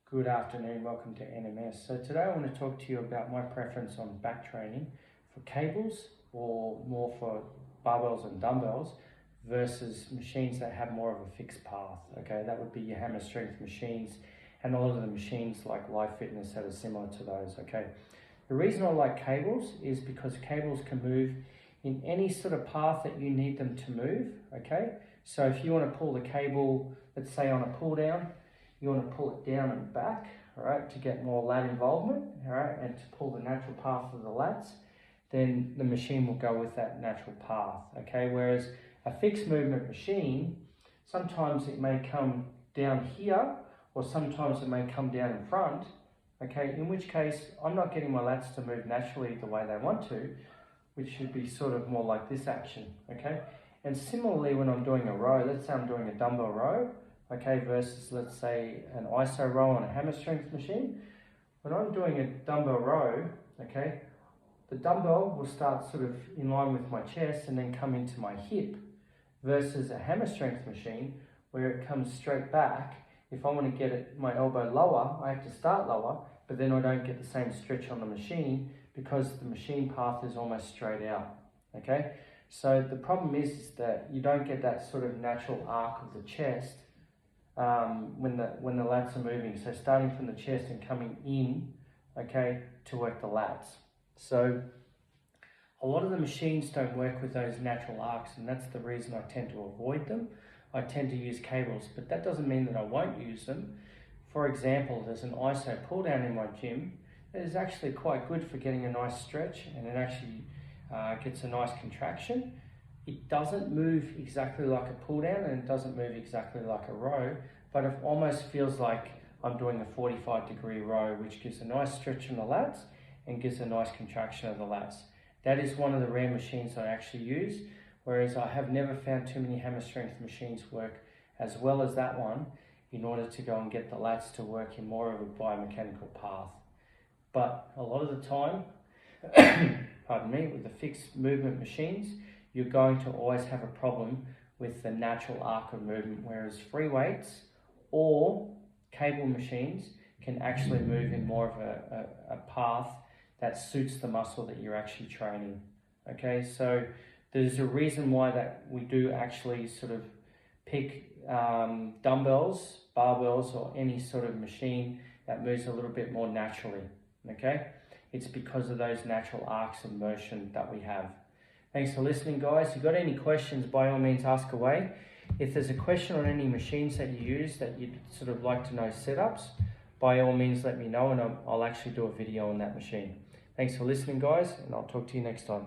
Good afternoon, welcome to NMS. So today I want to talk to you about my preference on back training for cables or more for barbells and dumbbells versus machines that have more of a fixed path. Okay, that would be your hammer strength machines and a lot of the machines like Life Fitness that are similar to those. Okay, the reason I like cables is because cables can move in any sort of path that you need them to move. Okay, so if you want to pull the cable, let's say on a pull down, you want to pull it down and back, all right, to get more lat involvement, all right, and to pull the natural path of the lats, then the machine will go with that natural path, okay? Whereas a fixed movement machine, sometimes it may come down here, or sometimes it may come down in front, okay? In which case, I'm not getting my lats to move naturally the way they want to, which should be sort of more like this action, okay? And similarly, when I'm doing a row, let's say I'm doing a dumbbell row, okay, versus let's say an iso row on a hammer strength machine. When I'm doing a dumbbell row, okay, the dumbbell will start sort of in line with my chest and then come into my hip, versus a hammer strength machine where it comes straight back. If I want to get it, my elbow lower, I have to start lower, but then I don't get the same stretch on the machine because the machine path is almost straight out, okay? So the problem is that you don't get that sort of natural arc of the chest when the lats are moving. So starting from the chest and coming in, okay, to work the lats. So a lot of the machines don't work with those natural arcs, and that's the reason I tend to avoid them. I tend to use cables, but that doesn't mean that I won't use them. For example, there's an iso pull down in my gym that is actually quite good for getting a nice stretch, and it actually gets a nice contraction. It doesn't move exactly like a pull down and it doesn't move exactly like a row, but it almost feels like I'm doing a 45-degree row, which gives a nice stretch on the lats and gives a nice contraction of the lats. That is one of the rare machines I actually use, whereas I have never found too many hammer strength machines work as well as that one in order to go and get the lats to work in more of a biomechanical path. But a lot of the time, pardon me, with the fixed movement machines, you're going to always have a problem with the natural arc of movement, whereas free weights or cable machines can actually move in more of a path that suits the muscle that you're actually training. Okay, so there's a reason why that we do actually sort of pick dumbbells, barbells, or any sort of machine that moves a little bit more naturally. Okay, it's because of those natural arcs of motion that we have. Thanks for listening, guys. If you've got any questions, by all means ask away. If there's a question on any machines that you use that you'd sort of like to know setups, by all means let me know and I'll actually do a video on that machine. Thanks for listening, guys, and I'll talk to you next time.